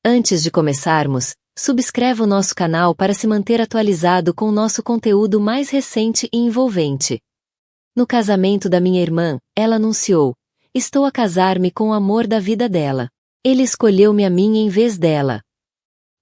Antes de começarmos, subscreva o nosso canal para se manter atualizado com o nosso conteúdo mais recente e envolvente. No casamento da minha irmã, ela anunciou: "Estou a casar-me com o amor da vida dela. Ele escolheu-me a mim em vez dela."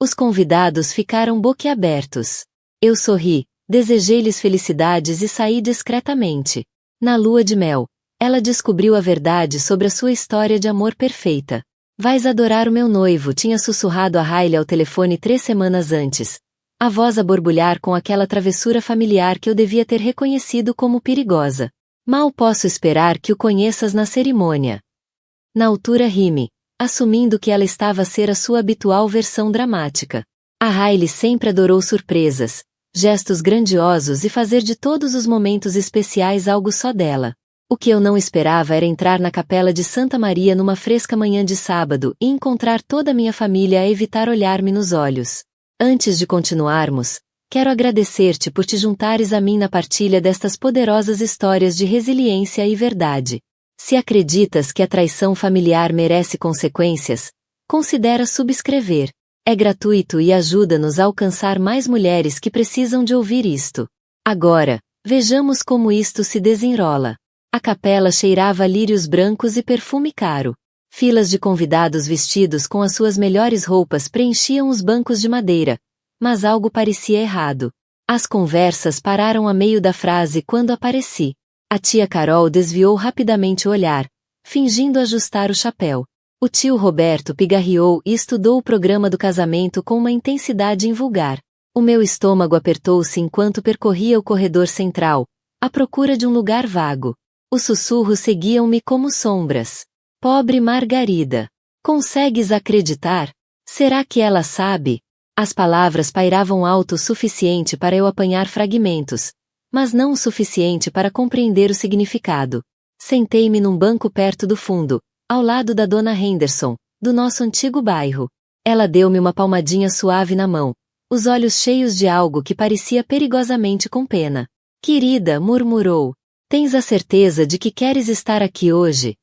Os convidados ficaram boquiabertos. Eu sorri, desejei-lhes felicidades e saí discretamente. Na lua de mel, ela descobriu a verdade sobre a sua história de amor perfeita. "Vais adorar o meu noivo", tinha sussurrado a Hailey ao telefone 3 semanas antes. A voz a borbulhar com aquela travessura familiar que eu devia ter reconhecido como perigosa. "Mal posso esperar que o conheças na cerimônia." Na altura ri-me, assumindo que ela estava a ser a sua habitual versão dramática. A Hailey sempre adorou surpresas, gestos grandiosos e fazer de todos os momentos especiais algo só dela. O que eu não esperava era entrar na capela de Santa Maria numa fresca manhã de sábado e encontrar toda a minha família a evitar olhar-me nos olhos. "Antes de continuarmos, quero agradecer-te por te juntares a mim na partilha destas poderosas histórias de resiliência e verdade. Se acreditas que a traição familiar merece consequências, considera subscrever. É gratuito e ajuda-nos a alcançar mais mulheres que precisam de ouvir isto." Agora, vejamos como isto se desenrola. A capela cheirava a lírios brancos e perfume caro. Filas de convidados vestidos com as suas melhores roupas preenchiam os bancos de madeira, mas algo parecia errado. As conversas pararam a meio da frase quando apareci. A tia Carol desviou rapidamente o olhar, fingindo ajustar o chapéu. O tio Roberto pigarreou e estudou o programa do casamento com uma intensidade invulgar. O meu estômago apertou-se enquanto percorria o corredor central, à procura de um lugar vago. Os sussurros seguiam-me como sombras. "Pobre Margarida. Consegues acreditar? Será que ela sabe?" As palavras pairavam alto o suficiente para eu apanhar fragmentos, mas não o suficiente para compreender o significado. Sentei-me num banco perto do fundo, ao lado da dona Henderson, do nosso antigo bairro. Ela deu-me uma palmadinha suave na mão, os olhos cheios de algo que parecia perigosamente com pena. "Querida", murmurou, "tens a certeza de que queres estar aqui hoje?"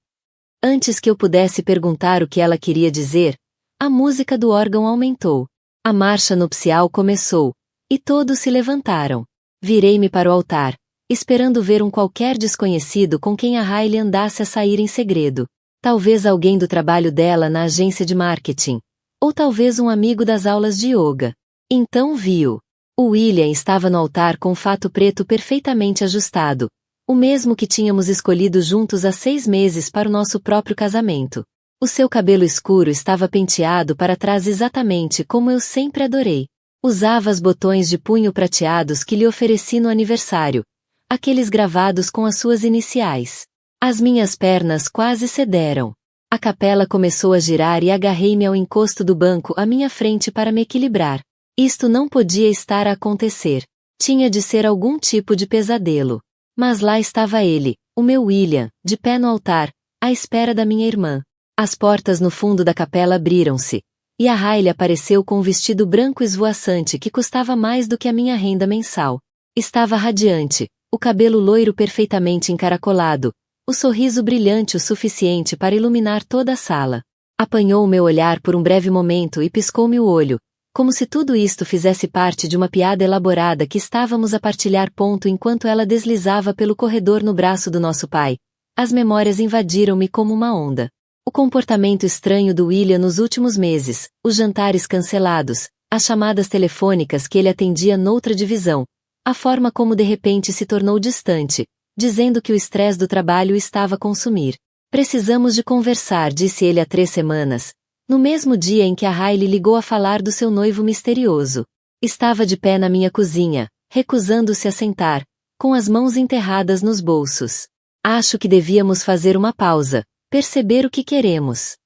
Antes que eu pudesse perguntar o que ela queria dizer, a música do órgão aumentou. A marcha nupcial começou, e todos se levantaram. Virei-me para o altar, esperando ver um qualquer desconhecido com quem a Hailey andasse a sair em segredo. Talvez alguém do trabalho dela na agência de marketing. Ou talvez um amigo das aulas de yoga. Então vi-o. O William estava no altar com um fato preto perfeitamente ajustado, o mesmo que tínhamos escolhido juntos há 6 meses para o nosso próprio casamento. O seu cabelo escuro estava penteado para trás exatamente como eu sempre adorei. Usava os botões de punho prateados que lhe ofereci no aniversário, aqueles gravados com as suas iniciais. As minhas pernas quase cederam. A capela começou a girar e agarrei-me ao encosto do banco à minha frente para me equilibrar. Isto não podia estar a acontecer. Tinha de ser algum tipo de pesadelo. Mas lá estava ele, o meu William, de pé no altar, à espera da minha irmã. As portas no fundo da capela abriram-se, e a Hailey apareceu com um vestido branco esvoaçante que custava mais do que a minha renda mensal. Estava radiante, o cabelo loiro perfeitamente encaracolado, o sorriso brilhante o suficiente para iluminar toda a sala. Apanhou o meu olhar por um breve momento e piscou-me o olho, como se tudo isto fizesse parte de uma piada elaborada que estávamos a partilhar. Enquanto ela deslizava pelo corredor no braço do nosso pai, as memórias invadiram-me como uma onda. O comportamento estranho do William nos últimos meses, os jantares cancelados, as chamadas telefônicas que ele atendia noutra divisão, a forma como de repente se tornou distante, dizendo que o estresse do trabalho estava a consumir. "Precisamos de conversar", disse ele há 3 semanas. No mesmo dia em que a Hailey ligou a falar do seu noivo misterioso. Estava de pé na minha cozinha, recusando-se a sentar, com as mãos enterradas nos bolsos. "Acho que devíamos fazer uma pausa, perceber o que queremos."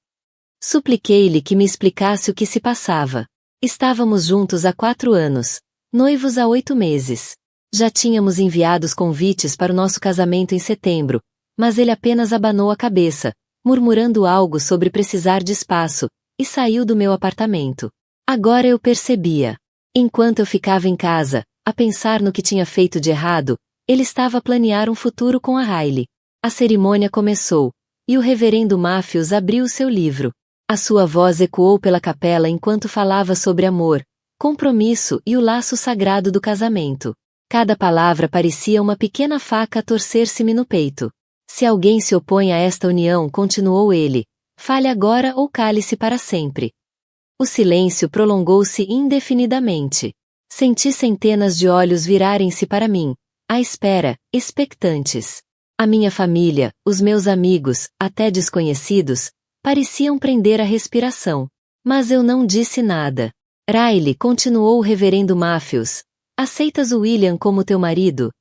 Supliquei-lhe que me explicasse o que se passava. Estávamos juntos há 4 anos, noivos há 8 meses. Já tínhamos enviado os convites para o nosso casamento em setembro, mas ele apenas abanou a cabeça, murmurando algo sobre precisar de espaço, e saiu do meu apartamento. Agora eu percebia. Enquanto eu ficava em casa, a pensar no que tinha feito de errado, ele estava a planear um futuro com a Hailey. A cerimônia começou, e o reverendo Matthews abriu seu livro. A sua voz ecoou pela capela enquanto falava sobre amor, compromisso e o laço sagrado do casamento. Cada palavra parecia uma pequena faca a torcer-se-me no peito. Se alguém se opõe a esta união, continuou ele, fale agora ou cale-se para sempre. O silêncio prolongou-se indefinidamente. Senti centenas de olhos virarem-se para mim, à espera, expectantes. A minha família, os meus amigos, até desconhecidos, pareciam prender a respiração. Mas eu não disse nada. Riley, continuou o reverendo Matthews, aceitas o William como teu marido?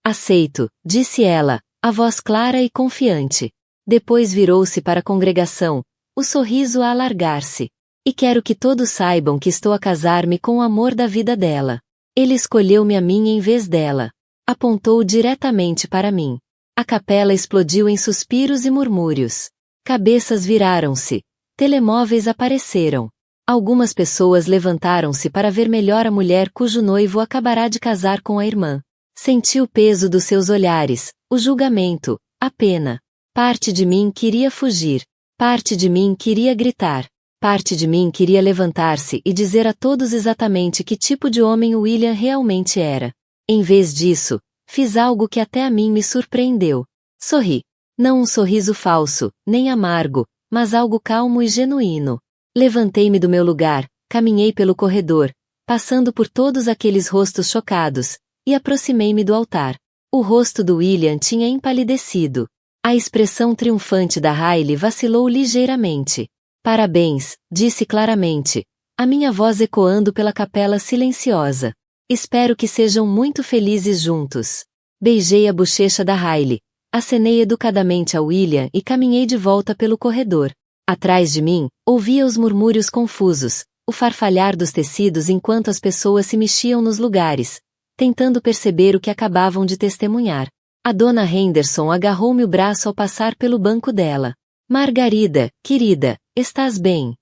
Aceito, disse ela, a voz clara e confiante. Depois virou-se para a congregação, o sorriso a alargar-se. E quero que todos saibam que estou a casar-me com o amor da vida dela. Ele escolheu-me a mim em vez dela. Apontou diretamente para mim. A capela explodiu em suspiros e murmúrios. Cabeças viraram-se. Telemóveis apareceram. Algumas pessoas levantaram-se para ver melhor a mulher cujo noivo acabará de casar com a irmã. Senti o peso dos seus olhares, o julgamento, a pena. Parte de mim queria fugir. Parte de mim queria gritar. Parte de mim queria levantar-se e dizer a todos exatamente que tipo de homem William realmente era. Em vez disso, fiz algo que até a mim me surpreendeu. Sorri. Não um sorriso falso, nem amargo, mas algo calmo e genuíno. Levantei-me do meu lugar, caminhei pelo corredor, passando por todos aqueles rostos chocados, e aproximei-me do altar. O rosto do William tinha empalidecido. A expressão triunfante da Riley vacilou ligeiramente. Parabéns, disse claramente, a minha voz ecoando pela capela silenciosa. Espero que sejam muito felizes juntos. Beijei a bochecha da Riley, acenei educadamente a William e caminhei de volta pelo corredor. Atrás de mim, ouvia os murmúrios confusos, o farfalhar dos tecidos enquanto as pessoas se mexiam nos lugares, tentando perceber o que acabavam de testemunhar. A dona Henderson agarrou-me o braço ao passar pelo banco dela. Margarida, querida, estás bem?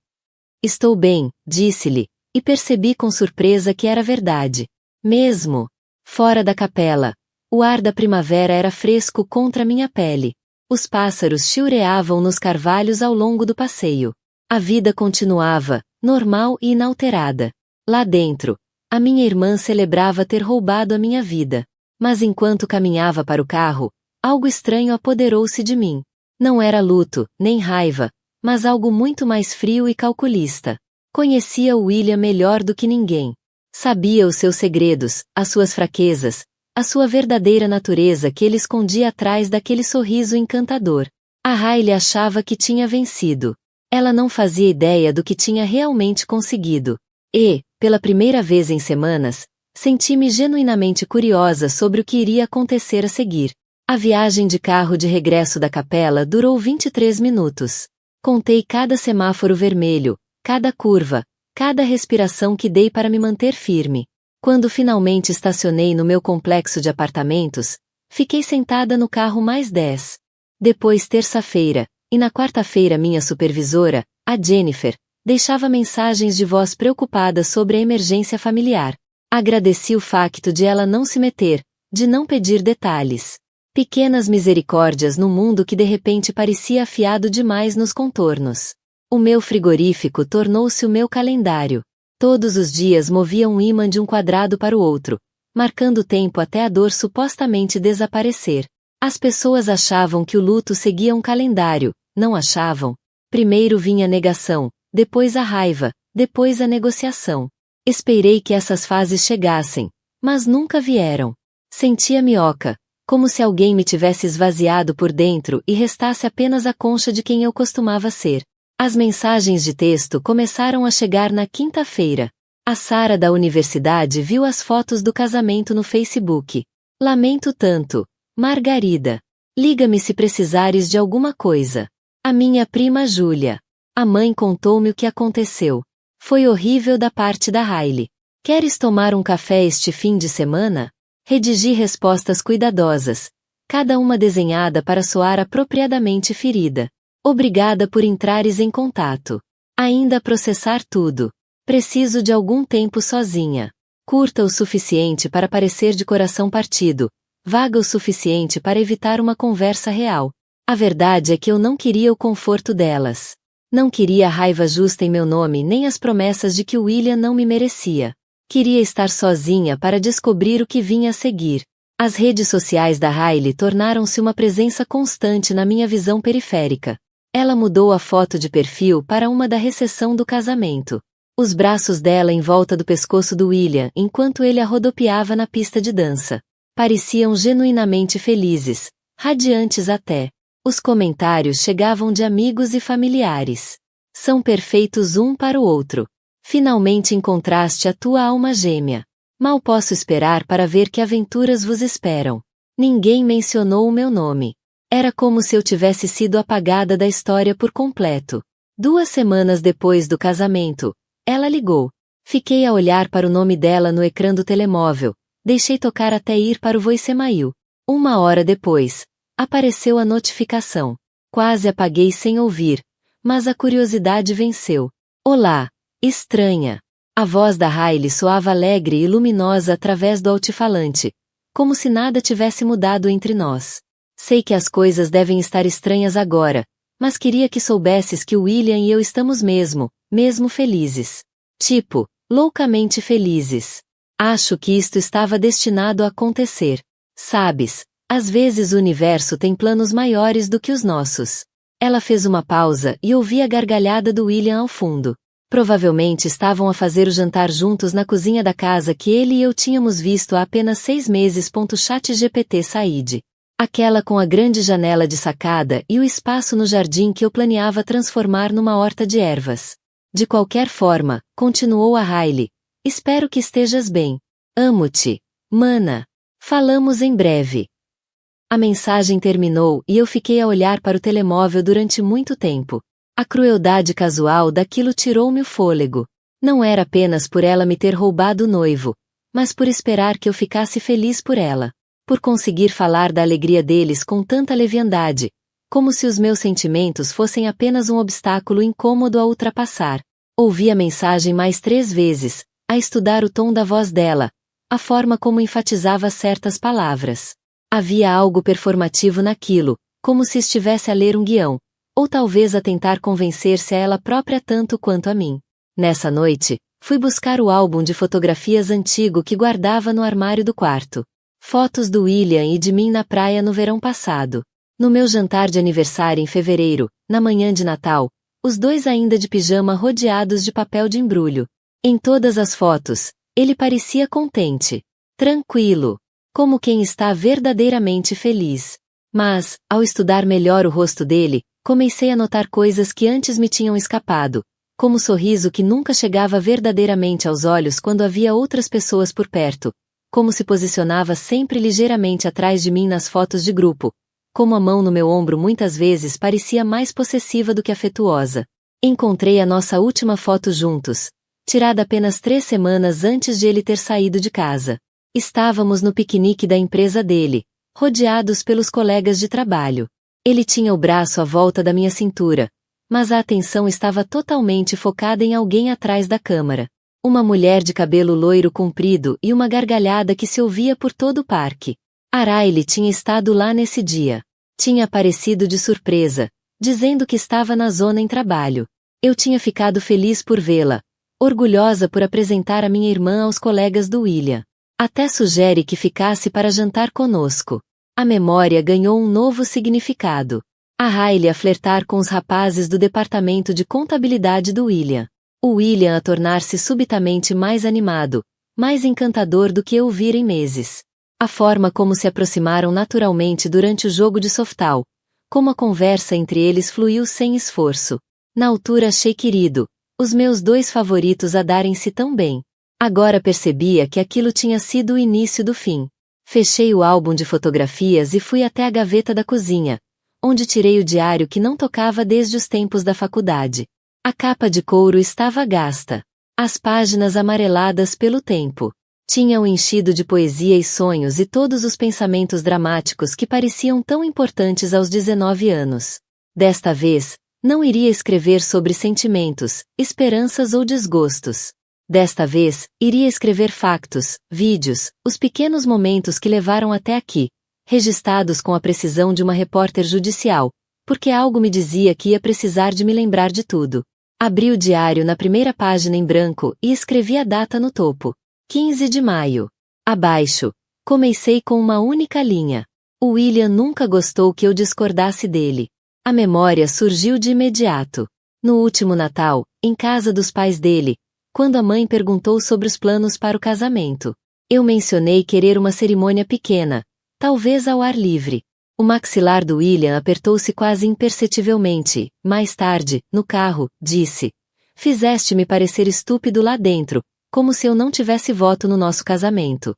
Estou bem, disse-lhe, e percebi com surpresa que era verdade. Mesmo fora da capela, o ar da primavera era fresco contra minha pele. Os pássaros chiureavam nos carvalhos ao longo do passeio. A vida continuava, normal e inalterada. Lá dentro, a minha irmã celebrava ter roubado a minha vida. Mas enquanto caminhava para o carro, algo estranho apoderou-se de mim. Não era luto, nem raiva, mas algo muito mais frio e calculista. Conhecia o William melhor do que ninguém. Sabia os seus segredos, as suas fraquezas, a sua verdadeira natureza que ele escondia atrás daquele sorriso encantador. A Riley achava que tinha vencido. Ela não fazia ideia do que tinha realmente conseguido. E, pela primeira vez em semanas, senti-me genuinamente curiosa sobre o que iria acontecer a seguir. A viagem de carro de regresso da capela durou 23 minutos. Contei cada semáforo vermelho, cada curva, cada respiração que dei para me manter firme. Quando finalmente estacionei no meu complexo de apartamentos, fiquei sentada no carro mais 10. Depois terça-feira, e na quarta-feira minha supervisora, a Jennifer, deixava mensagens de voz preocupada sobre a emergência familiar. Agradeci o facto de ela não se meter, de não pedir detalhes. Pequenas misericórdias no mundo que de repente parecia afiado demais nos contornos. O meu frigorífico tornou-se o meu calendário. Todos os dias movia um ímã de um quadrado para o outro, marcando o tempo até a dor supostamente desaparecer. As pessoas achavam que o luto seguia um calendário, não achavam? Primeiro vinha a negação, depois a raiva, depois a negociação. Esperei que essas fases chegassem, mas nunca vieram. Sentia-me oca, como se alguém me tivesse esvaziado por dentro e restasse apenas a concha de quem eu costumava ser. As mensagens de texto começaram a chegar na quinta-feira. A Sara da universidade viu as fotos do casamento no Facebook. Lamento tanto. Margarida. Liga-me se precisares de alguma coisa. A minha prima Júlia. A mãe contou-me o que aconteceu. Foi horrível da parte da Riley. Queres tomar um café este fim de semana? Redigi respostas cuidadosas, cada uma desenhada para soar apropriadamente ferida. Obrigada por entrares em contato. Ainda a processar tudo. Preciso de algum tempo sozinha. Curta o suficiente para parecer de coração partido. Vaga o suficiente para evitar uma conversa real. A verdade é que eu não queria o conforto delas. Não queria a raiva justa em meu nome nem as promessas de que William não me merecia. Queria estar sozinha para descobrir o que vinha a seguir. As redes sociais da Riley tornaram-se uma presença constante na minha visão periférica. Ela mudou a foto de perfil para uma da recepção do casamento. Os braços dela em volta do pescoço do William enquanto ele a rodopiava na pista de dança. Pareciam genuinamente felizes, radiantes até. Os comentários chegavam de amigos e familiares. São perfeitos um para o outro. Finalmente encontraste a tua alma gêmea. Mal posso esperar para ver que aventuras vos esperam. Ninguém mencionou o meu nome. Era como se eu tivesse sido apagada da história por completo. 2 semanas depois do casamento, ela ligou. Fiquei a olhar para o nome dela no ecrã do telemóvel. Deixei tocar até ir para o voicemail. 1 hora depois, apareceu a notificação. Quase apaguei sem ouvir, mas a curiosidade venceu. Olá, estranha. A voz da Riley soava alegre e luminosa através do altifalante, como se nada tivesse mudado entre nós. Sei que as coisas devem estar estranhas agora, mas queria que soubesses que o William e eu estamos mesmo felizes. Tipo, loucamente felizes. Acho que isto estava destinado a acontecer. Sabes, às vezes o universo tem planos maiores do que os nossos. Ela fez uma pausa e ouvi a gargalhada do William ao fundo. Provavelmente estavam a fazer o jantar juntos na cozinha da casa que ele e eu tínhamos visto há apenas 6 meses. ChatGPT Said. Aquela com a grande janela de sacada e o espaço no jardim que eu planeava transformar numa horta de ervas. De qualquer forma, continuou a Riley. Espero que estejas bem. Amo-te, mana. Falamos em breve. A mensagem terminou e eu fiquei a olhar para o telemóvel durante muito tempo. A crueldade casual daquilo tirou-me o fôlego. Não era apenas por ela me ter roubado o noivo, mas por esperar que eu ficasse feliz por ela. Por conseguir falar da alegria deles com tanta leviandade, como se os meus sentimentos fossem apenas um obstáculo incômodo a ultrapassar. Ouvi a mensagem mais 3 vezes, a estudar o tom da voz dela, a forma como enfatizava certas palavras. Havia algo performativo naquilo, como se estivesse a ler um guião, ou talvez a tentar convencer-se a ela própria tanto quanto a mim. Nessa noite, fui buscar o álbum de fotografias antigo que guardava no armário do quarto. Fotos do William e de mim na praia no verão passado. No meu jantar de aniversário em fevereiro, na manhã de Natal, os dois ainda de pijama rodeados de papel de embrulho. Em todas as fotos, ele parecia contente, tranquilo, como quem está verdadeiramente feliz. Mas, ao estudar melhor o rosto dele, comecei a notar coisas que antes me tinham escapado, como o sorriso que nunca chegava verdadeiramente aos olhos quando havia outras pessoas por perto, como se posicionava sempre ligeiramente atrás de mim nas fotos de grupo, como a mão no meu ombro muitas vezes parecia mais possessiva do que afetuosa. Encontrei a nossa última foto juntos, tirada apenas 3 semanas antes de ele ter saído de casa. Estávamos no piquenique da empresa dele, rodeados pelos colegas de trabalho. Ele tinha o braço à volta da minha cintura, mas a atenção estava totalmente focada em alguém atrás da câmara. Uma mulher de cabelo loiro comprido e uma gargalhada que se ouvia por todo o parque. A Riley tinha estado lá nesse dia. Tinha aparecido de surpresa, dizendo que estava na zona em trabalho. Eu tinha ficado feliz por vê-la, orgulhosa por apresentar a minha irmã aos colegas do William. Até sugere que ficasse para jantar conosco. A memória ganhou um novo significado. A Riley a flertar com os rapazes do departamento de contabilidade do William. O William a tornar-se subitamente mais animado, mais encantador do que eu vira em meses. A forma como se aproximaram naturalmente durante o jogo de softball, como a conversa entre eles fluiu sem esforço. Na altura achei querido, os meus 2 favoritos a darem-se tão bem. Agora percebia que aquilo tinha sido o início do fim. Fechei o álbum de fotografias e fui até a gaveta da cozinha, onde tirei o diário que não tocava desde os tempos da faculdade. A capa de couro estava gasta. As páginas amareladas pelo tempo. Tinham enchido de poesia e sonhos e todos os pensamentos dramáticos que pareciam tão importantes aos 19 anos. Desta vez, não iria escrever sobre sentimentos, esperanças ou desgostos. Desta vez, iria escrever factos, vídeos, os pequenos momentos que levaram até aqui, registrados com a precisão de uma repórter judicial, porque algo me dizia que ia precisar de me lembrar de tudo. Abri o diário na primeira página em branco e escrevi a data no topo. 15 de maio. Abaixo, comecei com uma única linha. O William nunca gostou que eu discordasse dele. A memória surgiu de imediato. No último Natal, em casa dos pais dele, quando a mãe perguntou sobre os planos para o casamento, eu mencionei querer uma cerimônia pequena, talvez ao ar livre. O maxilar do William apertou-se quase imperceptivelmente. Mais tarde, no carro, disse: "Fizeste-me parecer estúpido lá dentro, como se eu não tivesse voto no nosso casamento."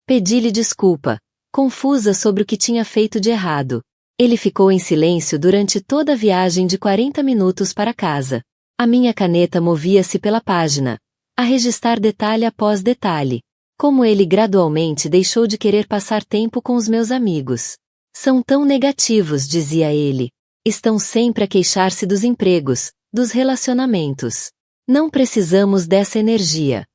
Pedi-lhe desculpa, confusa sobre o que tinha feito de errado. Ele ficou em silêncio durante toda a viagem de 40 minutos para casa. A minha caneta movia-se pela página, a registrar detalhe após detalhe. Como ele gradualmente deixou de querer passar tempo com os meus amigos. "São tão negativos", dizia ele. "Estão sempre a queixar-se dos empregos, dos relacionamentos. Não precisamos dessa energia."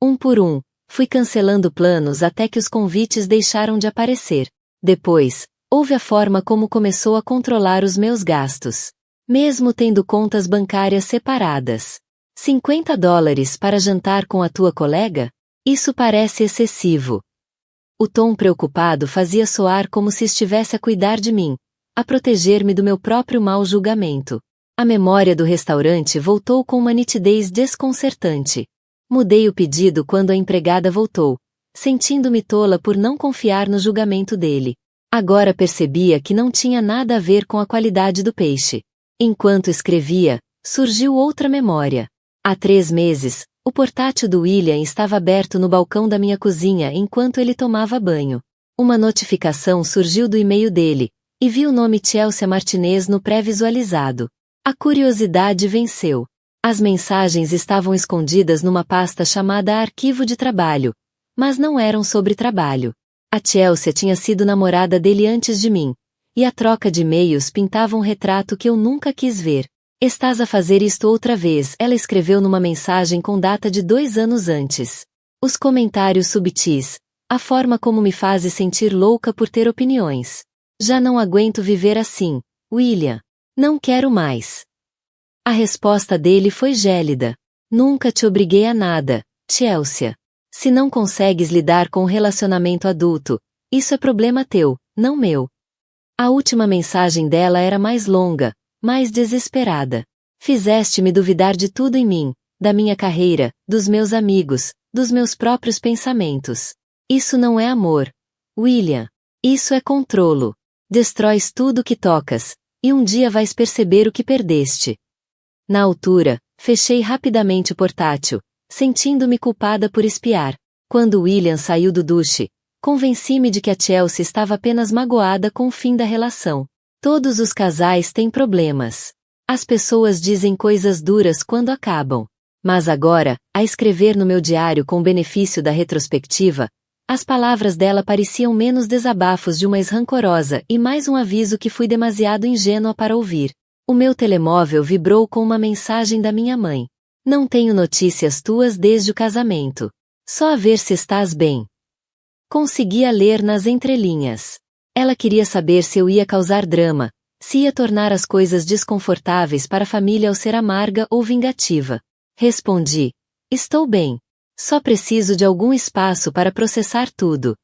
Um por um, fui cancelando planos até que os convites deixaram de aparecer. Depois, houve a forma como começou a controlar os meus gastos. Mesmo tendo contas bancárias separadas. $50 para jantar com a tua colega? Isso parece excessivo. O tom preocupado fazia soar como se estivesse a cuidar de mim, a proteger-me do meu próprio mau julgamento. A memória do restaurante voltou com uma nitidez desconcertante. Mudei o pedido quando a empregada voltou, sentindo-me tola por não confiar no julgamento dele. Agora percebia que não tinha nada a ver com a qualidade do peixe. Enquanto escrevia, surgiu outra memória. Há 3 meses, o portátil do William estava aberto no balcão da minha cozinha enquanto ele tomava banho. Uma notificação surgiu do e-mail dele, e vi o nome Chelsea Martinez no pré-visualizado. A curiosidade venceu. As mensagens estavam escondidas numa pasta chamada Arquivo de Trabalho, mas não eram sobre trabalho. A Chelsea tinha sido namorada dele antes de mim, e a troca de e-mails pintava um retrato que eu nunca quis ver. "Estás a fazer isto outra vez", ela escreveu numa mensagem com data de 2 anos antes. Os comentários subtis, a forma como me fazes sentir louca por ter opiniões. "Já não aguento viver assim, William. Não quero mais." A resposta dele foi gélida. "Nunca te obriguei a nada, Chelsea. Se não consegues lidar com o relacionamento adulto, isso é problema teu, não meu." A última mensagem dela era mais longa, mais desesperada. "Fizeste-me duvidar de tudo em mim, da minha carreira, dos meus amigos, dos meus próprios pensamentos. Isso não é amor, William. Isso é controlo. Destróis tudo o que tocas, e um dia vais perceber o que perdeste." Na altura, fechei rapidamente o portátil, sentindo-me culpada por espiar. Quando William saiu do duche, convenci-me de que a Chelsea estava apenas magoada com o fim da relação. Todos os casais têm problemas. As pessoas dizem coisas duras quando acabam. Mas agora, a escrever no meu diário com o benefício da retrospectiva, as palavras dela pareciam menos desabafos de uma ex-rancorosa e mais um aviso que fui demasiado ingênua para ouvir. O meu telemóvel vibrou com uma mensagem da minha mãe. "Não tenho notícias tuas desde o casamento. Só a ver se estás bem." Conseguia ler nas entrelinhas. Ela queria saber se eu ia causar drama, se ia tornar as coisas desconfortáveis para a família ao ser amarga ou vingativa. Respondi: "Estou bem. Só preciso de algum espaço para processar tudo."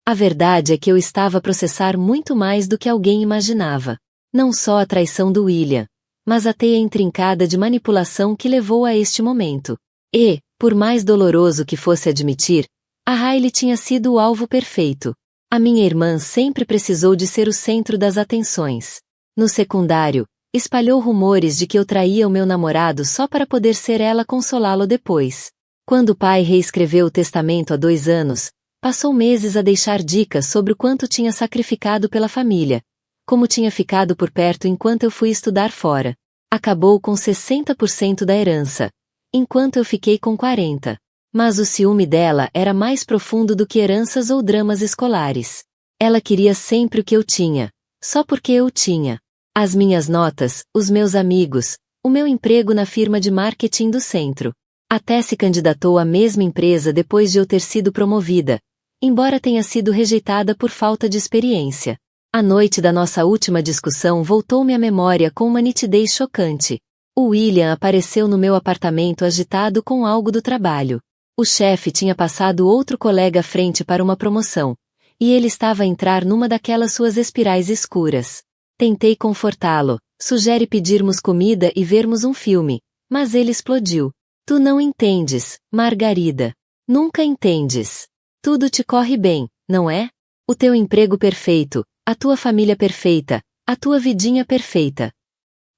A verdade é que eu estava a processar muito mais do que alguém imaginava. Não só a traição do William, mas a teia intrincada de manipulação que levou a este momento. E, por mais doloroso que fosse admitir, a Hailey tinha sido o alvo perfeito. A minha irmã sempre precisou de ser o centro das atenções. No secundário, espalhou rumores de que eu traía o meu namorado só para poder ser ela consolá-lo depois. Quando o pai reescreveu o testamento há 2 anos, passou meses a deixar dicas sobre o quanto tinha sacrificado pela família, como tinha ficado por perto enquanto eu fui estudar fora. Acabou com 60% da herança, enquanto eu fiquei com 40%. Mas o ciúme dela era mais profundo do que heranças ou dramas escolares. Ela queria sempre o que eu tinha, só porque eu tinha. As minhas notas, os meus amigos, o meu emprego na firma de marketing do centro. Até se candidatou à mesma empresa depois de eu ter sido promovida, embora tenha sido rejeitada por falta de experiência. A noite da nossa última discussão voltou-me à memória com uma nitidez chocante. O William apareceu no meu apartamento agitado com algo do trabalho. O chefe tinha passado outro colega à frente para uma promoção, e ele estava a entrar numa daquelas suas espirais escuras. Tentei confortá-lo, sugere pedirmos comida e vermos um filme, mas ele explodiu. Tu não entendes, Margarida. Nunca entendes. Tudo te corre bem, não é? O teu emprego perfeito, a tua família perfeita, a tua vidinha perfeita.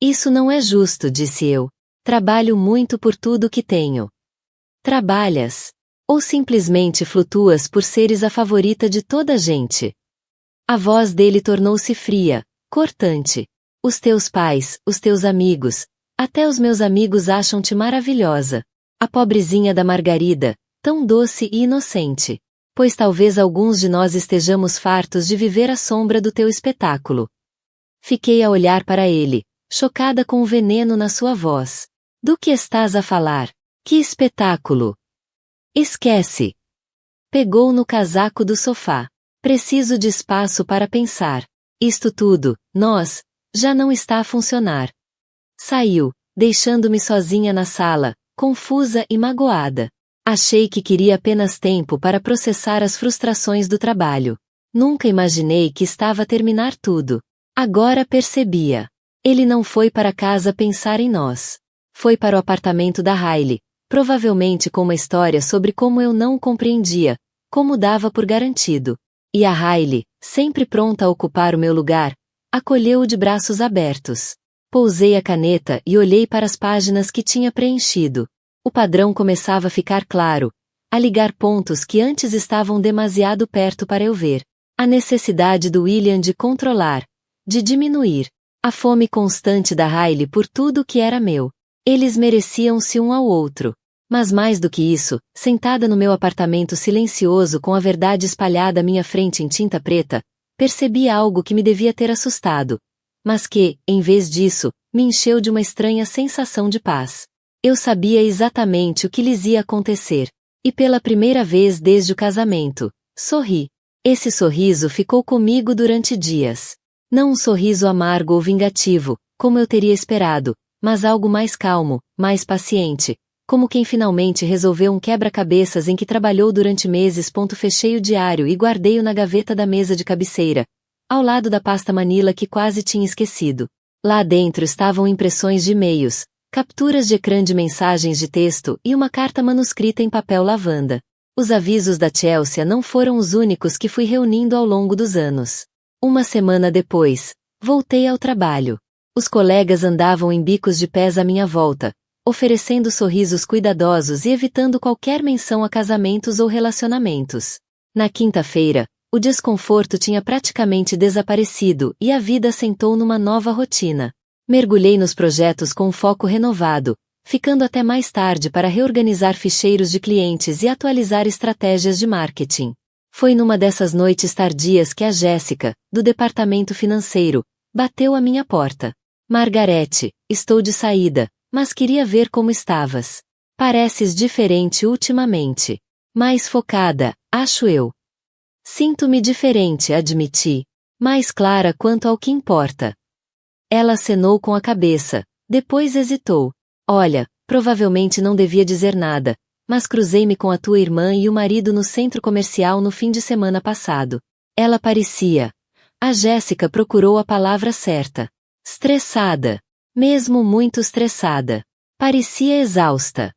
Isso não é justo, disse eu. Trabalho muito por tudo que tenho. Trabalhas? Ou simplesmente flutuas por seres a favorita de toda a gente? A voz dele tornou-se fria, cortante. Os teus pais, os teus amigos, até os meus amigos acham-te maravilhosa. A pobrezinha da Margarida, tão doce e inocente. Pois talvez alguns de nós estejamos fartos de viver à sombra do teu espetáculo. Fiquei a olhar para ele, chocada com o veneno na sua voz. Do que estás a falar? Que espetáculo! Esquece! Pegou no casaco do sofá. Preciso de espaço para pensar. Isto tudo, nós, já não está a funcionar. Saiu, deixando-me sozinha na sala, confusa e magoada. Achei que queria apenas tempo para processar as frustrações do trabalho. Nunca imaginei que estava a terminar tudo. Agora percebia. Ele não foi para casa pensar em nós. Foi para o apartamento da Hailey, provavelmente com uma história sobre como eu não o compreendia, como dava por garantido. E a Hailey, sempre pronta a ocupar o meu lugar, acolheu-o de braços abertos. Pousei a caneta e olhei para as páginas que tinha preenchido. O padrão começava a ficar claro, a ligar pontos que antes estavam demasiado perto para eu ver. A necessidade do William de controlar, de diminuir, a fome constante da Hailey por tudo que era meu. Eles mereciam-se um ao outro. Mas mais do que isso, sentada no meu apartamento silencioso com a verdade espalhada à minha frente em tinta preta, percebi algo que me devia ter assustado, mas que, em vez disso, me encheu de uma estranha sensação de paz. Eu sabia exatamente o que lhes ia acontecer. E pela primeira vez desde o casamento, sorri. Esse sorriso ficou comigo durante dias. Não um sorriso amargo ou vingativo, como eu teria esperado, mas algo mais calmo, mais paciente, como quem finalmente resolveu um quebra-cabeças em que trabalhou durante meses. Fechei o diário e guardei-o na gaveta da mesa de cabeceira, ao lado da pasta Manila que quase tinha esquecido. Lá dentro estavam impressões de e-mails, capturas de ecrã de mensagens de texto e uma carta manuscrita em papel lavanda. Os avisos da Chelsea não foram os únicos que fui reunindo ao longo dos anos. Uma semana depois, voltei ao trabalho. Os colegas andavam em bicos de pés à minha volta, oferecendo sorrisos cuidadosos e evitando qualquer menção a casamentos ou relacionamentos. Na quinta-feira, o desconforto tinha praticamente desaparecido e a vida assentou numa nova rotina. Mergulhei nos projetos com um foco renovado, ficando até mais tarde para reorganizar ficheiros de clientes e atualizar estratégias de marketing. Foi numa dessas noites tardias que a Jéssica, do departamento financeiro, bateu à minha porta. Margarete, estou de saída, mas queria ver como estavas. Pareces diferente ultimamente. Mais focada, acho eu. Sinto-me diferente, admiti. Mais clara quanto ao que importa. Ela acenou com a cabeça, depois hesitou. Olha, provavelmente não devia dizer nada, mas cruzei-me com a tua irmã e o marido no centro comercial no fim de semana passado. Ela parecia. A Jéssica procurou a palavra certa. Estressada. Mesmo muito estressada. Parecia exausta.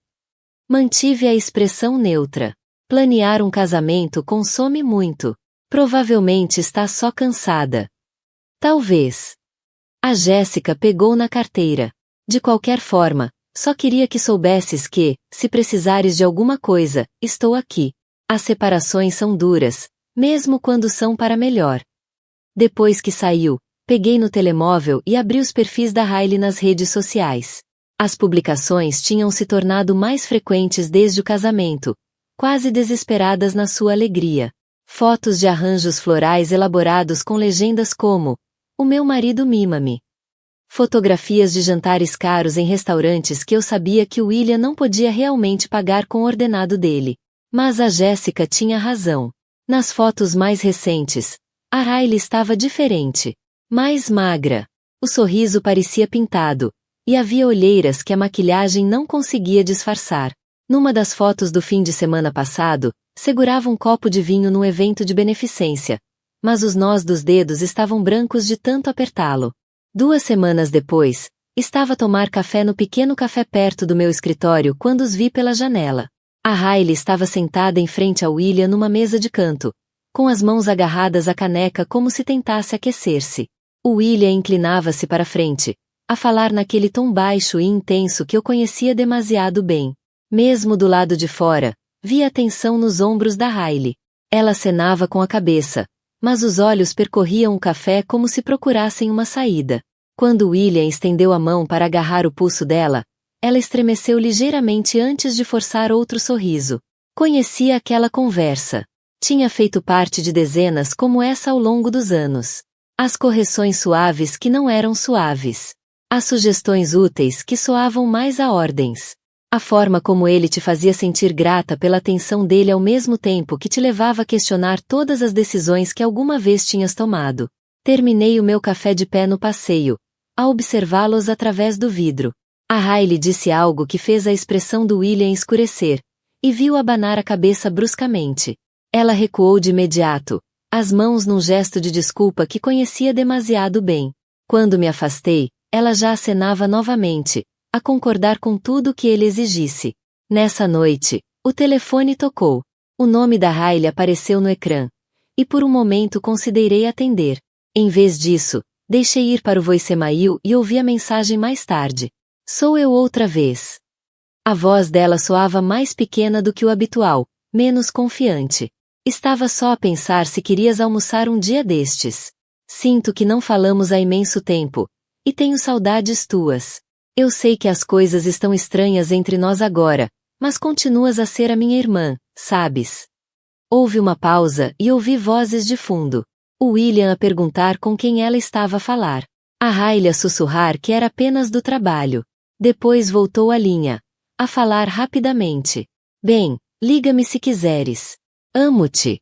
Mantive a expressão neutra. Planear um casamento consome muito. Provavelmente está só cansada. Talvez. A Jéssica pegou na carteira. De qualquer forma, só queria que soubesses que, se precisares de alguma coisa, estou aqui. As separações são duras, mesmo quando são para melhor. Depois que saiu, peguei no telemóvel e abri os perfis da Hailey nas redes sociais. As publicações tinham se tornado mais frequentes desde o casamento, quase desesperadas na sua alegria. Fotos de arranjos florais elaborados com legendas como: "O meu marido mima-me". Fotografias de jantares caros em restaurantes que eu sabia que o William não podia realmente pagar com o ordenado dele. Mas a Jéssica tinha razão. Nas fotos mais recentes, A Riley estava diferente. Mais magra. O sorriso parecia pintado. E havia olheiras que a maquilhagem não conseguia disfarçar. Numa das fotos do fim de semana passado, segurava um copo de vinho num evento de beneficência. Mas os nós dos dedos estavam brancos de tanto apertá-lo. 2 semanas depois, estava a tomar café no pequeno café perto do meu escritório quando os vi pela janela. A Riley estava sentada em frente a William numa mesa de canto, com as mãos agarradas à caneca como se tentasse aquecer-se. O William inclinava-se para frente, a falar naquele tom baixo e intenso que eu conhecia demasiado bem. Mesmo do lado de fora, via a tensão nos ombros da Riley. Ela acenava com a cabeça, mas os olhos percorriam o café como se procurassem uma saída. Quando William estendeu a mão para agarrar o pulso dela, ela estremeceu ligeiramente antes de forçar outro sorriso. Conhecia aquela conversa. Tinha feito parte de dezenas como essa ao longo dos anos. As correções suaves que não eram suaves. As sugestões úteis que soavam mais a ordens. A forma como ele te fazia sentir grata pela atenção dele ao mesmo tempo que te levava a questionar todas as decisões que alguma vez tinhas tomado. Terminei o meu café de pé no passeio, a observá-los através do vidro. A Riley disse algo que fez a expressão do William escurecer, e viu abanar a cabeça bruscamente. Ela recuou de imediato, as mãos num gesto de desculpa que conhecia demasiado bem. Quando me afastei, ela já acenava novamente, a concordar com tudo que ele exigisse. Nessa noite, o telefone tocou. O nome da Riley apareceu no ecrã. E por um momento considerei atender. Em vez disso, deixei ir para o voicemail e ouvi a mensagem mais tarde. Sou eu outra vez. A voz dela soava mais pequena do que o habitual, menos confiante. Estava só a pensar se querias almoçar um dia destes. Sinto que não falamos há imenso tempo. E tenho saudades tuas. Eu sei que as coisas estão estranhas entre nós agora, mas continuas a ser a minha irmã, sabes? Houve uma pausa e ouvi vozes de fundo. O William a perguntar com quem ela estava a falar. A Riley a sussurrar que era apenas do trabalho. Depois voltou à linha, a falar rapidamente. Bem, liga-me se quiseres. Amo-te.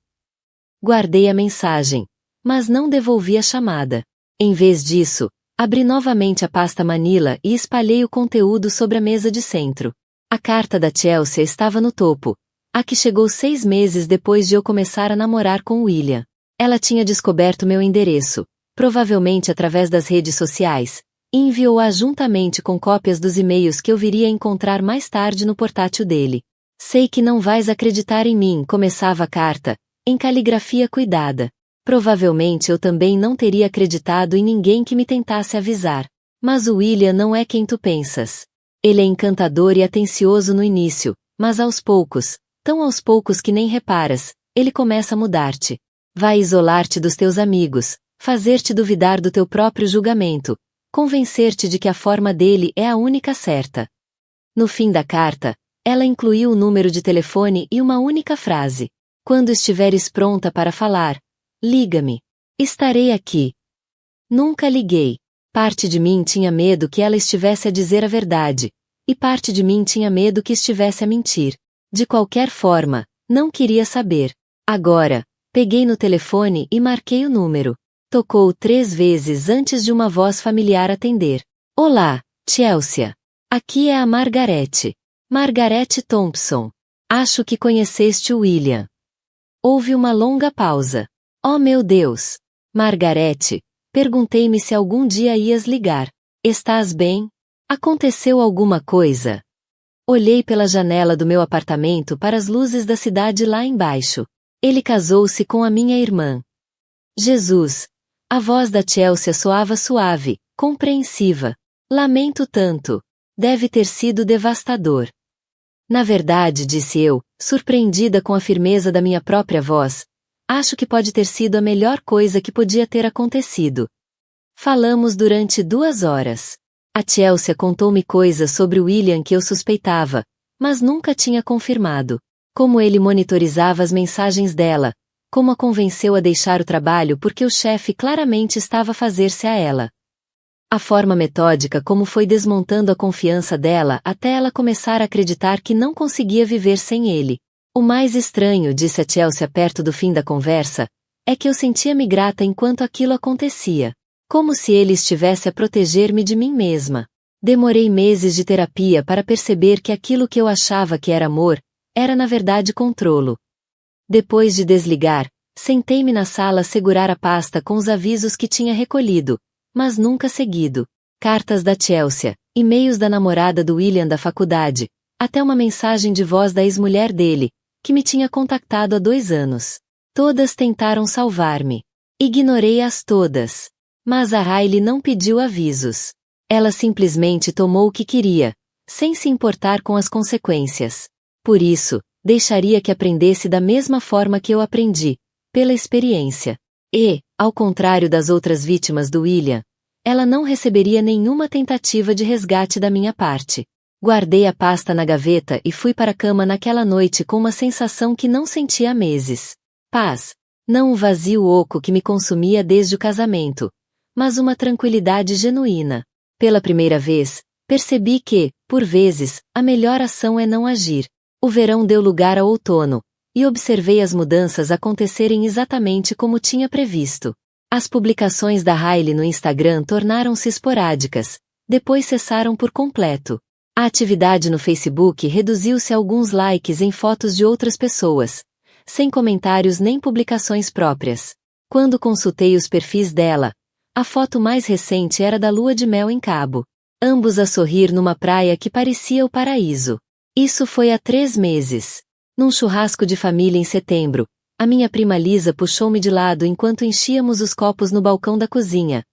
Guardei a mensagem, mas não devolvi a chamada. Em vez disso, abri novamente a pasta Manila e espalhei o conteúdo sobre a mesa de centro. A carta da Chelsea estava no topo, a que chegou 6 meses depois de eu começar a namorar com William. Ela tinha descoberto meu endereço, provavelmente através das redes sociais, e enviou-a juntamente com cópias dos e-mails que eu viria a encontrar mais tarde no portátil dele. Sei que não vais acreditar em mim, começava a carta, em caligrafia cuidada. Provavelmente eu também não teria acreditado em ninguém que me tentasse avisar. Mas o William não é quem tu pensas. Ele é encantador e atencioso no início, mas aos poucos, tão aos poucos que nem reparas, ele começa a mudar-te. Vai isolar-te dos teus amigos, fazer-te duvidar do teu próprio julgamento, convencer-te de que a forma dele é a única certa. No fim da carta, ela incluiu o número de telefone e uma única frase. Quando estiveres pronta para falar, liga-me. Estarei aqui. Nunca liguei. Parte de mim tinha medo que ela estivesse a dizer a verdade, e parte de mim tinha medo que estivesse a mentir. De qualquer forma, não queria saber. Agora, peguei no telefone e marquei o número. Tocou 3 vezes antes de uma voz familiar atender. Olá, Chelsea. Aqui é a Margarete. Margarete Thompson. Acho que conheceste o William. Houve uma longa pausa. Oh meu Deus! Margarete, perguntei-me se algum dia ias ligar. Estás bem? Aconteceu alguma coisa? Olhei pela janela do meu apartamento para as luzes da cidade lá embaixo. Ele casou-se com a minha irmã. Jesus! A voz da Chelsea soava suave, compreensiva. Lamento tanto. Deve ter sido devastador. Na verdade, disse eu, surpreendida com a firmeza da minha própria voz, acho que pode ter sido a melhor coisa que podia ter acontecido. Falamos durante 2 horas. A Chelsea contou-me coisas sobre o William que eu suspeitava, mas nunca tinha confirmado. Como ele monitorizava as mensagens dela, como a convenceu a deixar o trabalho porque o chefe claramente estava a fazer-se a ela. A forma metódica como foi desmontando a confiança dela até ela começar a acreditar que não conseguia viver sem ele. O mais estranho, disse a Chelsea perto do fim da conversa, É que eu sentia-me grata enquanto aquilo acontecia. Como se ele estivesse a proteger-me de mim mesma. Demorei meses de terapia para perceber que aquilo que eu achava que era amor, era na verdade controlo. Depois de desligar, sentei-me na sala a segurar a pasta com os avisos que tinha recolhido, mas nunca seguido. Cartas da Chelsea, e-mails da namorada do William da faculdade, até uma mensagem de voz da ex-mulher dele, que me tinha contactado há 2 anos. Todas tentaram salvar-me. Ignorei-as todas. Mas a Riley não pediu avisos. Ela simplesmente tomou o que queria, sem se importar com as consequências. Por isso, deixaria que aprendesse da mesma forma que eu aprendi, pela experiência. E, ao contrário das outras vítimas do William, ela não receberia nenhuma tentativa de resgate da minha parte. Guardei a pasta na gaveta e fui para a cama naquela noite com uma sensação que não sentia há meses. Paz. Não o vazio oco que me consumia desde o casamento, mas uma tranquilidade genuína. Pela primeira vez, percebi que, por vezes, a melhor ação é não agir. O verão deu lugar ao outono, e observei as mudanças acontecerem exatamente como tinha previsto. As publicações da Riley no Instagram tornaram-se esporádicas, depois cessaram por completo. A atividade no Facebook reduziu-se a alguns likes em fotos de outras pessoas, sem comentários nem publicações próprias. Quando consultei os perfis dela, a foto mais recente era da lua de mel em Cabo. Ambos a sorrir numa praia que parecia o paraíso. Isso foi há 3 meses. Num churrasco de família em setembro, a minha prima Lisa puxou-me de lado enquanto enchíamos os copos no balcão da cozinha.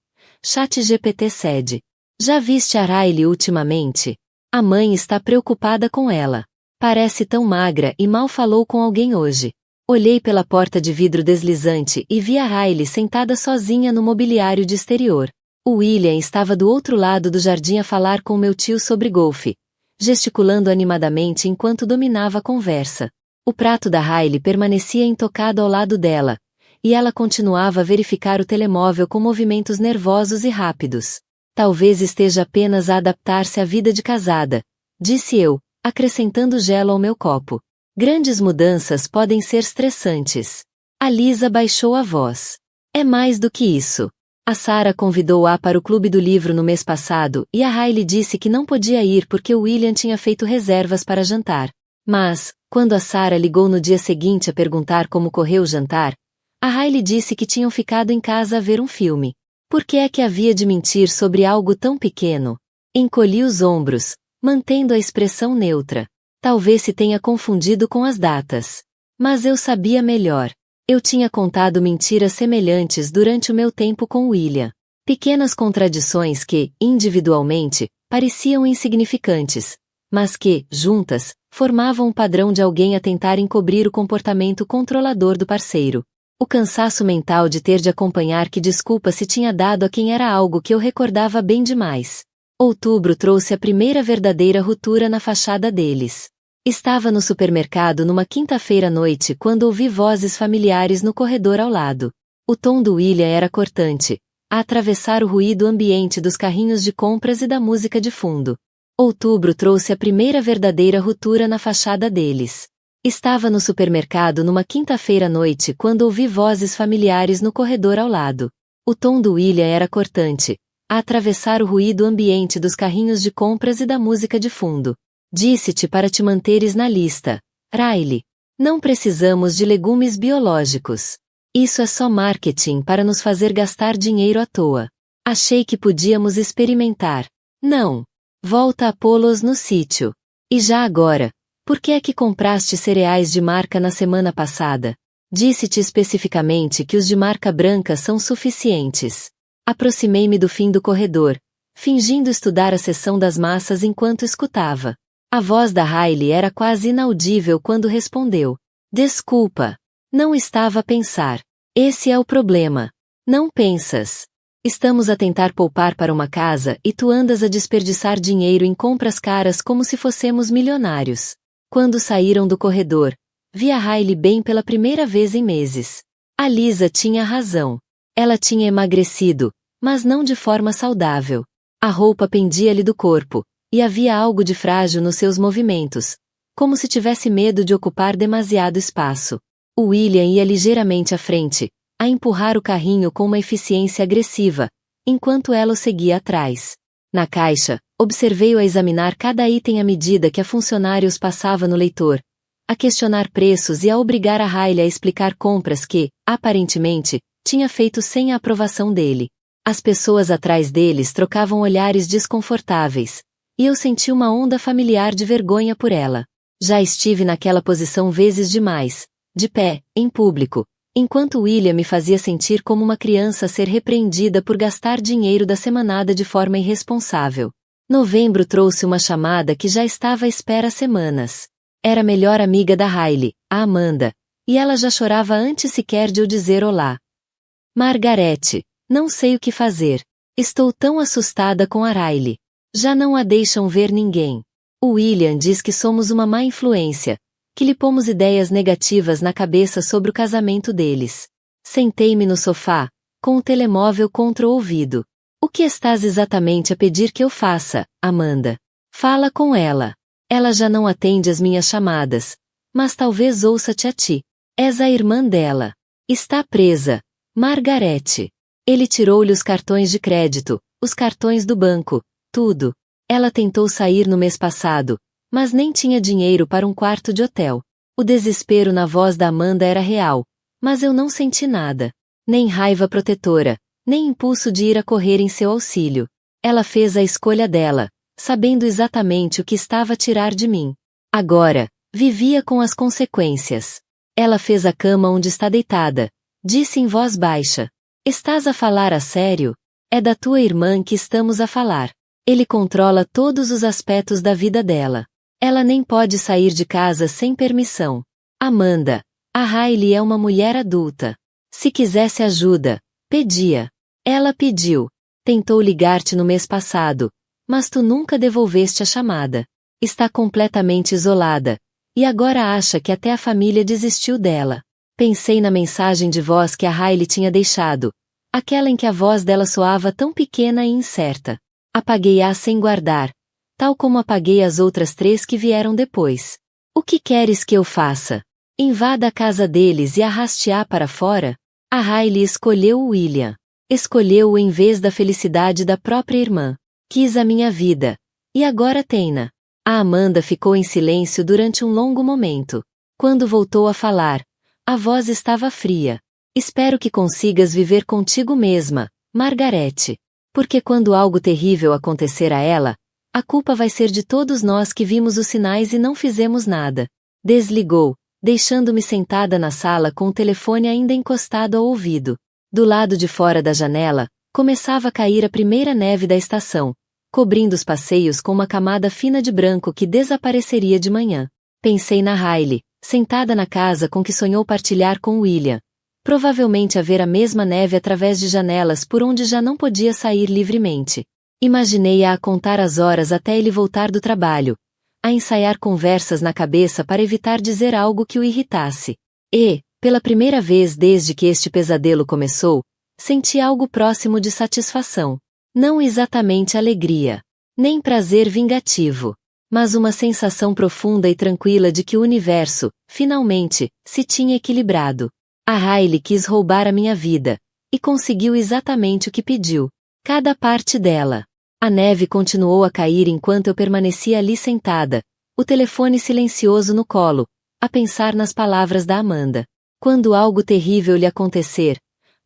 ChatGPT cede. Já viste a Riley ultimamente? A mãe está preocupada com ela. Parece tão magra e mal falou com alguém hoje. Olhei pela porta de vidro deslizante e vi a Riley sentada sozinha no mobiliário de exterior. O William estava do outro lado do jardim a falar com meu tio sobre golfe, gesticulando animadamente enquanto dominava a conversa. O prato da Riley permanecia intocado ao lado dela, e ela continuava a verificar o telemóvel com movimentos nervosos e rápidos. Talvez esteja apenas a adaptar-se à vida de casada, disse eu, acrescentando gelo ao meu copo. Grandes mudanças podem ser estressantes. A Lisa baixou a voz. É mais do que isso. A Sarah convidou-a para o Clube do Livro no mês passado e a Riley disse que não podia ir porque o William tinha feito reservas para jantar. Mas, quando a Sarah ligou no dia seguinte a perguntar como correu o jantar, a Riley disse que tinham ficado em casa a ver um filme. Por que é que havia de mentir sobre algo tão pequeno? Encolhi os ombros, mantendo a expressão neutra. Talvez se tenha confundido com as datas. Mas eu sabia melhor. Eu tinha contado mentiras semelhantes durante o meu tempo com William. Pequenas contradições que, individualmente, pareciam insignificantes, mas que, juntas, formavam um padrão de alguém a tentar encobrir o comportamento controlador do parceiro. O cansaço mental de ter de acompanhar que desculpa se tinha dado a quem era algo que eu recordava bem demais. Outubro trouxe a primeira verdadeira ruptura na fachada deles. Estava no supermercado numa quinta-feira à noite quando ouvi vozes familiares no corredor ao lado. O tom do William era cortante, a atravessar o ruído ambiente dos carrinhos de compras e da música de fundo. Outubro trouxe a primeira verdadeira ruptura na fachada deles. Estava no supermercado numa quinta-feira à noite quando ouvi vozes familiares no corredor ao lado. O tom do William era cortante, a atravessar o ruído ambiente dos carrinhos de compras e da música de fundo. Disse-te para te manteres na lista, Riley. Não precisamos de legumes biológicos. Isso é só marketing para nos fazer gastar dinheiro à toa. Achei que podíamos experimentar. Não. Volta a pô-los no sítio. E já agora, por que é que compraste cereais de marca na semana passada? Disse-te especificamente que os de marca branca são suficientes. Aproximei-me do fim do corredor, fingindo estudar a seção das massas enquanto escutava. A voz da Riley era quase inaudível quando respondeu. Desculpa. Não estava a pensar. Esse é o problema. Não pensas. Estamos a tentar poupar para uma casa e tu andas a desperdiçar dinheiro em compras caras como se fossemos milionários. Quando saíram do corredor, vi a Riley bem pela primeira vez em meses. A Lisa tinha razão. Ela tinha emagrecido, mas não de forma saudável. A roupa pendia-lhe do corpo, e havia algo de frágil nos seus movimentos, como se tivesse medo de ocupar demasiado espaço. O William ia ligeiramente à frente, a empurrar o carrinho com uma eficiência agressiva, enquanto ela o seguia atrás. Na caixa, observei-o a examinar cada item à medida que a funcionária os passava no leitor, a questionar preços e a obrigar a Riley a explicar compras que, aparentemente, tinha feito sem a aprovação dele. As pessoas atrás deles trocavam olhares desconfortáveis, e eu senti uma onda familiar de vergonha por ela. Já estive naquela posição vezes demais, de pé, em público, enquanto William me fazia sentir como uma criança a ser repreendida por gastar dinheiro da semanada de forma irresponsável. Novembro trouxe uma chamada que já estava à espera há semanas. Era a melhor amiga da Riley, a Amanda, e ela já chorava antes sequer de eu dizer olá. Margarete, não sei o que fazer. Estou tão assustada com a Riley. Já não a deixam ver ninguém. O William diz que somos uma má influência, que lhe pomos ideias negativas na cabeça sobre o casamento deles. Sentei-me no sofá, com o telemóvel contra o ouvido. O que estás exatamente a pedir que eu faça, Amanda? Fala com ela. Ela já não atende as minhas chamadas, mas talvez ouça-te a ti. És a irmã dela. Está presa. Margarete. Ele tirou-lhe os cartões de crédito, os cartões do banco, tudo. Ela tentou sair no mês passado, mas nem tinha dinheiro para um quarto de hotel. O desespero na voz da Amanda era real, mas eu não senti nada. Nem raiva protetora, nem impulso de ir a correr em seu auxílio. Ela fez a escolha dela, sabendo exatamente o que estava a tirar de mim. Agora, vivia com as consequências. Ela fez a cama onde está deitada. Disse em voz baixa. Estás a falar a sério? É da tua irmã que estamos a falar. Ele controla todos os aspectos da vida dela. Ela nem pode sair de casa sem permissão. Amanda, a Riley é uma mulher adulta. Se quisesse ajuda, pedia. Ela pediu. Tentou ligar-te no mês passado, mas tu nunca devolveste a chamada. Está completamente isolada, e agora acha que até a família desistiu dela. Pensei na mensagem de voz que a Riley tinha deixado, aquela em que a voz dela soava tão pequena e incerta. Apaguei-a sem guardar, tal como apaguei as outras 3 que vieram depois. O que queres que eu faça? Invada a casa deles e arraste-a para fora? A Riley escolheu o William. Escolheu-o em vez da felicidade da própria irmã. Quis a minha vida. E agora tem-na. A Amanda ficou em silêncio durante um longo momento. Quando voltou a falar, a voz estava fria. Espero que consigas viver contigo mesma, Margarete. Porque quando algo terrível acontecer a ela, a culpa vai ser de todos nós que vimos os sinais e não fizemos nada. Desligou, deixando-me sentada na sala com o telefone ainda encostado ao ouvido. Do lado de fora da janela, começava a cair a primeira neve da estação, cobrindo os passeios com uma camada fina de branco que desapareceria de manhã. Pensei na Riley, sentada na casa com que sonhou partilhar com William. Provavelmente a ver a mesma neve através de janelas por onde já não podia sair livremente. Imaginei-a a contar as horas até ele voltar do trabalho, a ensaiar conversas na cabeça para evitar dizer algo que o irritasse. E, pela primeira vez desde que este pesadelo começou, senti algo próximo de satisfação. Não exatamente alegria, nem prazer vingativo, mas uma sensação profunda e tranquila de que o universo, finalmente, se tinha equilibrado. A Riley quis roubar a minha vida, e conseguiu exatamente o que pediu. Cada parte dela. A neve continuou a cair enquanto eu permanecia ali sentada, o telefone silencioso no colo, a pensar nas palavras da Amanda. Quando algo terrível lhe acontecer,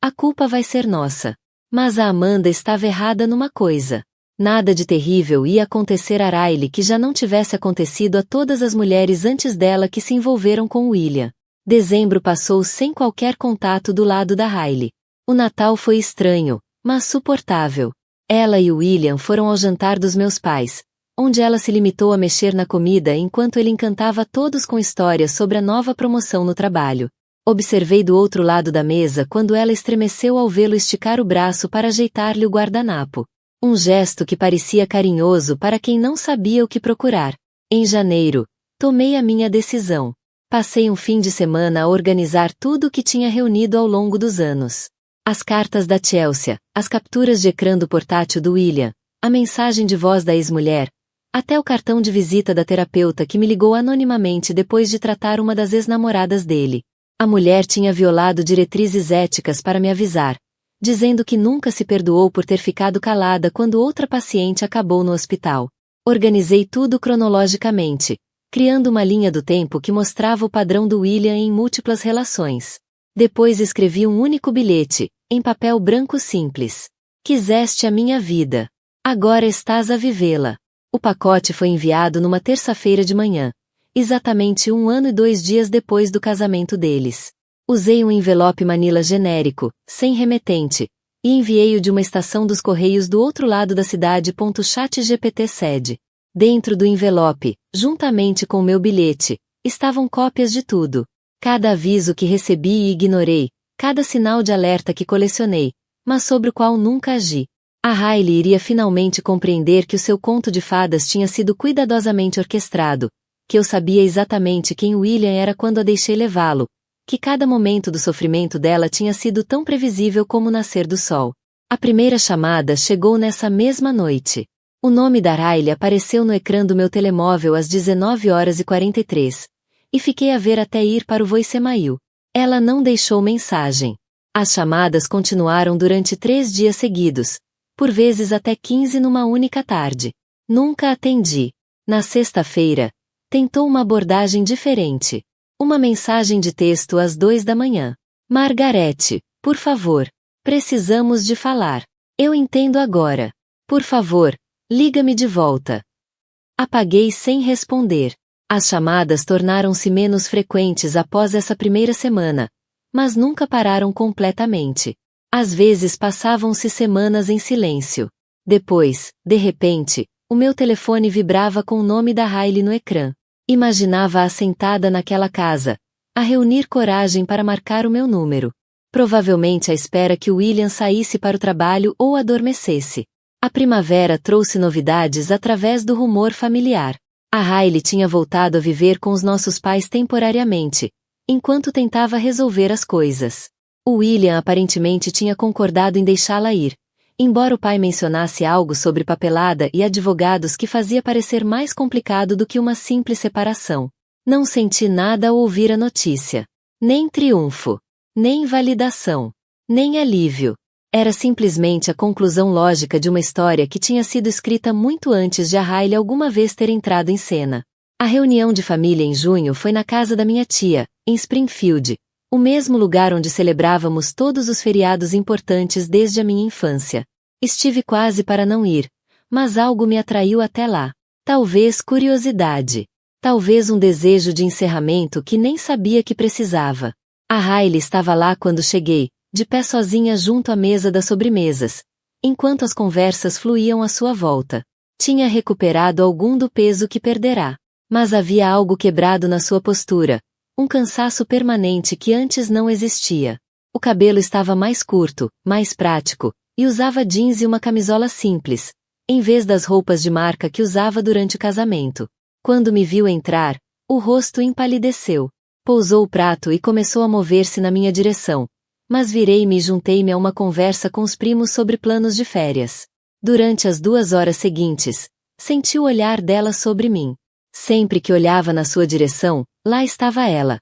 a culpa vai ser nossa. Mas a Amanda estava errada numa coisa. Nada de terrível ia acontecer a Riley que já não tivesse acontecido a todas as mulheres antes dela que se envolveram com William. Dezembro passou sem qualquer contato do lado da Riley. O Natal foi estranho, mas suportável. Ela e o William foram ao jantar dos meus pais, onde ela se limitou a mexer na comida enquanto ele encantava todos com histórias sobre a nova promoção no trabalho. Observei do outro lado da mesa quando ela estremeceu ao vê-lo esticar o braço para ajeitar-lhe o guardanapo. Um gesto que parecia carinhoso para quem não sabia o que procurar. Em janeiro, tomei a minha decisão. Passei um fim de semana a organizar tudo o que tinha reunido ao longo dos anos. As cartas da Chelsea, as capturas de ecrã do portátil do William, a mensagem de voz da ex-mulher, até o cartão de visita da terapeuta que me ligou anonimamente depois de tratar uma das ex-namoradas dele. A mulher tinha violado diretrizes éticas para me avisar, dizendo que nunca se perdoou por ter ficado calada quando outra paciente acabou no hospital. Organizei tudo cronologicamente, criando uma linha do tempo que mostrava o padrão do William em múltiplas relações. Depois escrevi um único bilhete, em papel branco simples. Quiseste a minha vida. Agora estás a vivê-la. O pacote foi enviado numa terça-feira de manhã, exatamente 1 ano e 2 dias depois do casamento deles. Usei um envelope Manila genérico, sem remetente, e enviei-o de uma estação dos Correios do outro lado da cidade. ChatGPT sede. Dentro do envelope, juntamente com o meu bilhete, estavam cópias de tudo. Cada aviso que recebi e ignorei, cada sinal de alerta que colecionei, mas sobre o qual nunca agi. A Riley iria finalmente compreender que o seu conto de fadas tinha sido cuidadosamente orquestrado, que eu sabia exatamente quem William era quando a deixei levá-lo, que cada momento do sofrimento dela tinha sido tão previsível como o nascer do sol. A primeira chamada chegou nessa mesma noite. O nome da Riley apareceu no ecrã do meu telemóvel às 19h43, e fiquei a ver até ir para o voicemail. Ela não deixou mensagem. As chamadas continuaram durante 3 dias seguidos, por vezes até 15 numa única tarde. Nunca atendi. Na sexta-feira, tentou uma abordagem diferente. Uma mensagem de texto às 2 da manhã. Margarete, por favor, precisamos de falar. Eu entendo agora. Por favor, liga-me de volta. Apaguei sem responder. As chamadas tornaram-se menos frequentes após essa primeira semana, mas nunca pararam completamente. Às vezes passavam-se semanas em silêncio. Depois, de repente, o meu telefone vibrava com o nome da Riley no ecrã. Imaginava-a sentada naquela casa, a reunir coragem para marcar o meu número. Provavelmente à espera que o William saísse para o trabalho ou adormecesse. A primavera trouxe novidades através do rumor familiar. A Riley tinha voltado a viver com os nossos pais temporariamente, enquanto tentava resolver as coisas. O William aparentemente tinha concordado em deixá-la ir, embora o pai mencionasse algo sobre papelada e advogados que fazia parecer mais complicado do que uma simples separação. Não senti nada ao ouvir a notícia. Nem triunfo, nem validação, nem alívio. Era simplesmente a conclusão lógica de uma história que tinha sido escrita muito antes de a Riley alguma vez ter entrado em cena. A reunião de família em junho foi na casa da minha tia, em Springfield, o mesmo lugar onde celebrávamos todos os feriados importantes desde a minha infância. Estive quase para não ir, mas algo me atraiu até lá. Talvez curiosidade. Talvez um desejo de encerramento que nem sabia que precisava. A Riley estava lá quando cheguei, de pé sozinha junto à mesa das sobremesas, enquanto as conversas fluíam à sua volta. Tinha recuperado algum do peso que perderá, mas havia algo quebrado na sua postura, um cansaço permanente que antes não existia. O cabelo estava mais curto, mais prático, e usava jeans e uma camisola simples, em vez das roupas de marca que usava durante o casamento. Quando me viu entrar, o rosto empalideceu. Pousou o prato e começou a mover-se na minha direção, mas virei-me e juntei-me a uma conversa com os primos sobre planos de férias. Durante as 2 horas seguintes, senti o olhar dela sobre mim. Sempre que olhava na sua direção, lá estava ela,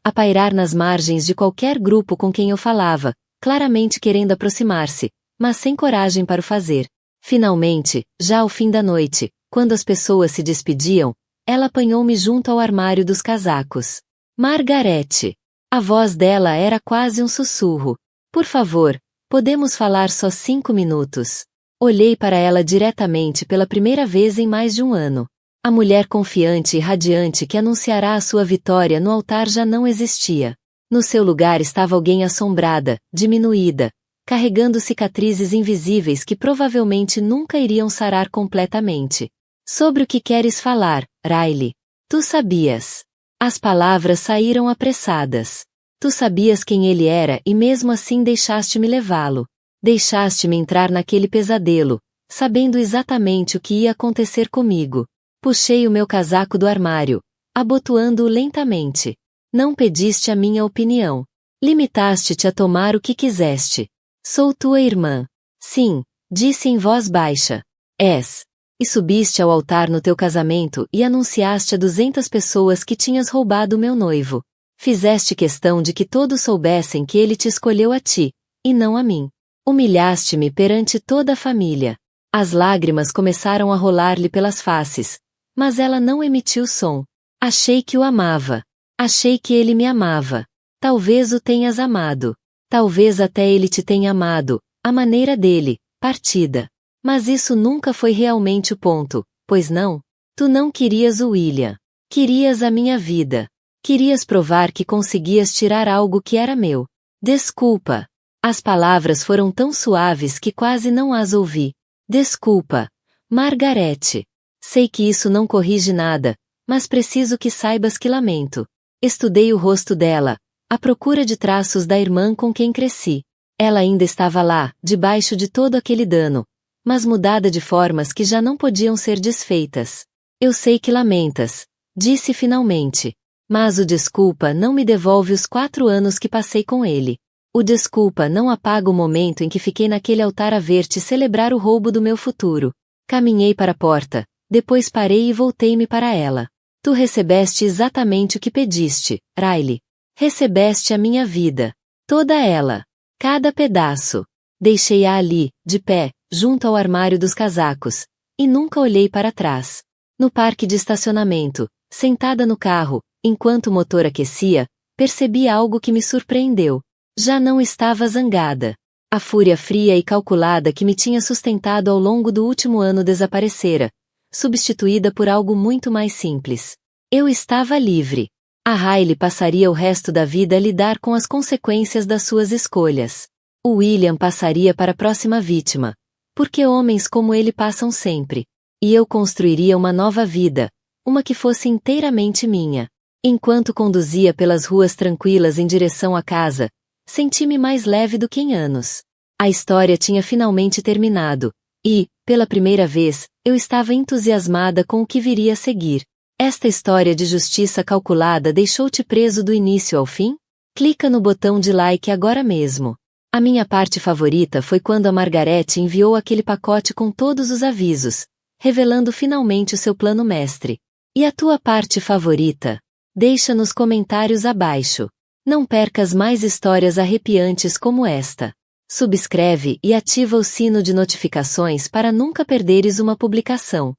a pairar nas margens de qualquer grupo com quem eu falava, claramente querendo aproximar-se, mas sem coragem para o fazer. Finalmente, já ao fim da noite, quando as pessoas se despediam, ela apanhou-me junto ao armário dos casacos. Margarete. A voz dela era quase um sussurro. Por favor, podemos falar só 5 minutos. Olhei para ela diretamente pela primeira vez em mais de 1 ano. A mulher confiante e radiante que anunciará a sua vitória no altar já não existia. No seu lugar estava alguém assombrada, diminuída, carregando cicatrizes invisíveis que provavelmente nunca iriam sarar completamente. Sobre o que queres falar, Riley? Tu sabias. As palavras saíram apressadas. Tu sabias quem ele era e mesmo assim deixaste-me levá-lo. Deixaste-me entrar naquele pesadelo, sabendo exatamente o que ia acontecer comigo. Puxei o meu casaco do armário, abotoando-o lentamente. Não pediste a minha opinião. Limitaste-te a tomar o que quiseste. Sou tua irmã. Sim, disse em voz baixa. És. E subiste ao altar no teu casamento e anunciaste a 200 pessoas que tinhas roubado meu noivo. Fizeste questão de que todos soubessem que ele te escolheu a ti, e não a mim. Humilhaste-me perante toda a família. As lágrimas começaram a rolar-lhe pelas faces, mas ela não emitiu som. Achei que o amava. Achei que ele me amava. Talvez o tenhas amado. Talvez até ele te tenha amado, à maneira dele, partida. Mas isso nunca foi realmente o ponto, pois não? Tu não querias o William. Querias a minha vida. Querias provar que conseguias tirar algo que era meu. Desculpa. As palavras foram tão suaves que quase não as ouvi. Desculpa. Margarete. Sei que isso não corrige nada, mas preciso que saibas que lamento. Estudei o rosto dela, à procura de traços da irmã com quem cresci. Ela ainda estava lá, debaixo de todo aquele dano, mas mudada de formas que já não podiam ser desfeitas. Eu sei que lamentas, disse finalmente. Mas o desculpa não me devolve os 4 anos que passei com ele. O desculpa não apaga o momento em que fiquei naquele altar a ver-te celebrar o roubo do meu futuro. Caminhei para a porta, depois parei e voltei-me para ela. Tu recebeste exatamente o que pediste, Riley. Recebeste a minha vida. Toda ela. Cada pedaço. Deixei-a ali, de pé, junto ao armário dos casacos, e nunca olhei para trás. No parque de estacionamento, sentada no carro, enquanto o motor aquecia, percebi algo que me surpreendeu. Já não estava zangada. A fúria fria e calculada que me tinha sustentado ao longo do último ano desaparecera, substituída por algo muito mais simples. Eu estava livre. A Riley passaria o resto da vida a lidar com as consequências das suas escolhas. O William passaria para a próxima vítima, porque homens como ele passam sempre. E eu construiria uma nova vida, uma que fosse inteiramente minha. Enquanto conduzia pelas ruas tranquilas em direção à casa, senti-me mais leve do que em anos. A história tinha finalmente terminado, e, pela primeira vez, eu estava entusiasmada com o que viria a seguir. Esta história de justiça calculada deixou-te preso do início ao fim? Clica no botão de like agora mesmo. A minha parte favorita foi quando a Margarete enviou aquele pacote com todos os avisos, revelando finalmente o seu plano mestre. E a tua parte favorita? Deixa nos comentários abaixo. Não percas mais histórias arrepiantes como esta. Subscreve e ativa o sino de notificações para nunca perderes uma publicação.